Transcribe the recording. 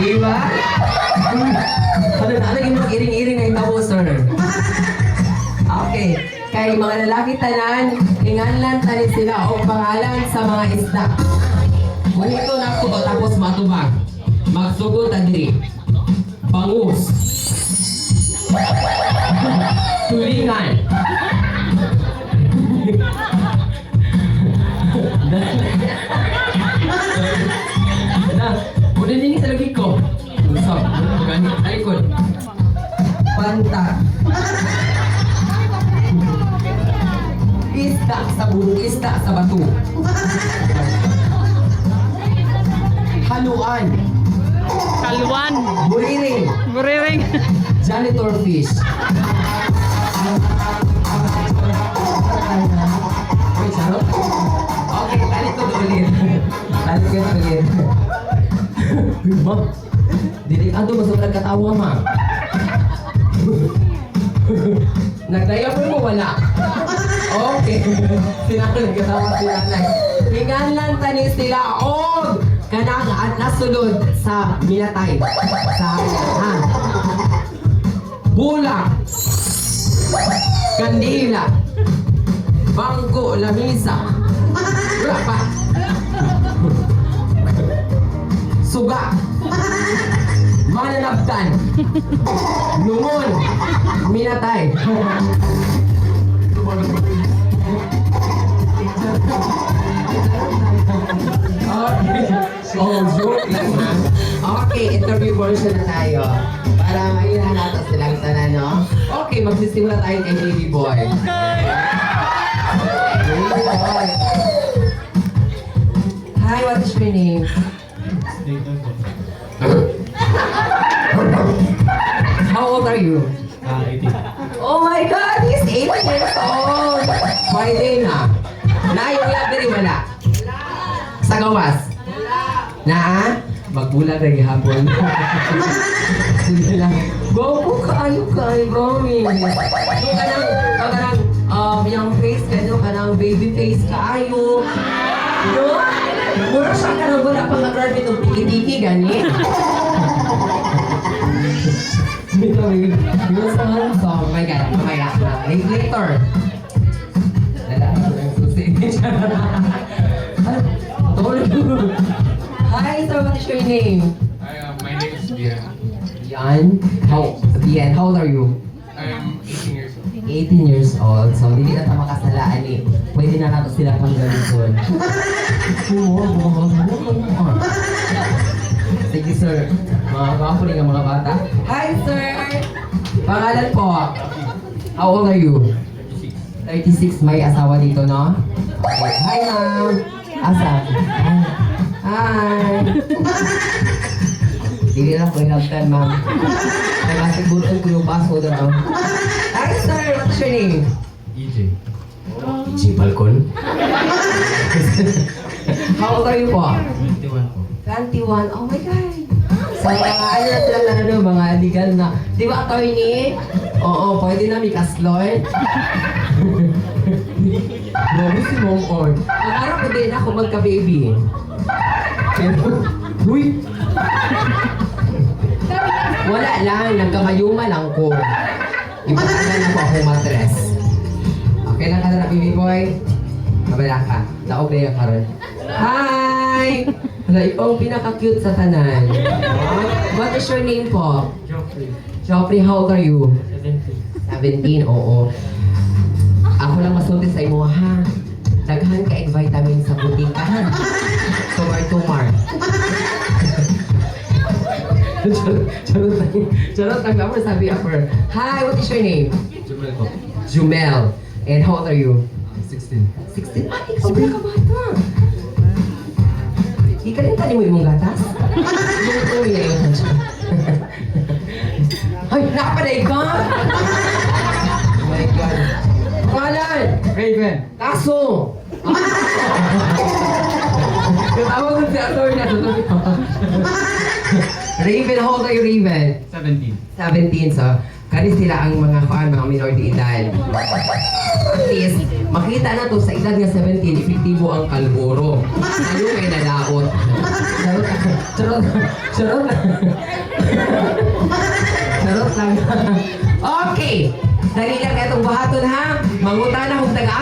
Di ba? Ano na, lagi mo iring-iring na itawo, sir. Okay. Kay mga lalaki tanan, inganlan tanin sila o pangalan sa mga isda. Munito na ko tapos matubag. Magsugod ta diri. Bangus. Tulingan. Udah ini sa lagi ko. Usap, ganit talikod. Panta. Isda sa burong isda sa bato. Haluan. Kaluan. Buriring. Buriring. Janitor fish. Wait, sarap? Okay, talikod ulit. Talikod ulit. Ma, dili masuk katawa, ma. Nagdayapon mo, wala. Okay. Sinakal katawa si nanay. Hinganlan tanis sila og kanang at nasulod sa minatay. Sa ha. Bulak. Kandila. Bangko, lamisa. Wala pa. Suga. Mananabtan. Lungon. Minatay. Oh, joke lang ha. Okay, interview version na tayo. Para mainahan natin silang tanan, no? Okay, magsisimula tayo kay Baby Boy. Baby Boy. Hi, what is your name? How old are you? 18. Oh my God, he's 18 years old. Friday na. Na, yung library wala. Sa gawas? Na? Magbulag na gihapon. Sige lang. Go po kayo Romy. Yung yung face ka, yung kanang baby face kayo. No? Mura siya ka nang wala pang nag-graduate ng tiki-tiki, gani. Dito, yung sa oh my God, mamaya na. Later. Hi, sir, what is your name? My name is Bian. Yan. Bien, how old are you? I'm 18 years old. 18 years old. So, hindi na tayo makasalaan eh. Pwede na nato sila pang ganito. Sige, sir. Mga kapo rin ang mga bata. Hi, sir! Pangalan po. How old are you? 36. May asawa dito, no? Okay. Hi, ma'am. Asa? Hi. Hindi lang ko inagtan, ma'am. Ay, masiguran ko yung password na. Hi, sir. What's your name? EJ. EJ Balcon. How old are you po? 21 po. 21. Oh my God. So, mga ano na sila na ano, mga legal na. Di ba, attorney? Oo, pwede na may kasloy. Grabe si Mom On. Ang ko din ako magka-baby. Pero, huy! Wala lang, nagkamayuma lang ko. Ipasagan ako akong matres. Okay lang ka na, baby boy? Mabala ka. Naog na yung karon. Hi! Wala, ikaw ang pinaka-cute sa tanan. What is your name po? Joffrey. Joffrey, how old are you? 17. 17, oo. Ako lang masulti sa imo, ha? Daghan ka egg vitamin sa buting ka, ha? Tumar. Charot lang naman sabi upper. Hi, what is your name? Jumel po. Jumel. And how old are you? 16. 16? Ay, ikaw pala ka bata. Di ka rin tali mo yung gatas? Yung uwi na yung hansya. Ay, nakapaday ka! Oh my God. Pangalan! Raven. Kaso! Katawag ko si attorney na tutuloy ko. Raven, how old are you, Raven? 17. 17, so. Kani sila ang mga mga minor de edad. At least, makita na to sa edad nga 17, epektibo ang kalburo. Ano kay nadaot? Charot lang. Charot lang. Charot lang. Charot lang. Okay. Dali lang itong bahaton ha. Mangutana kung taga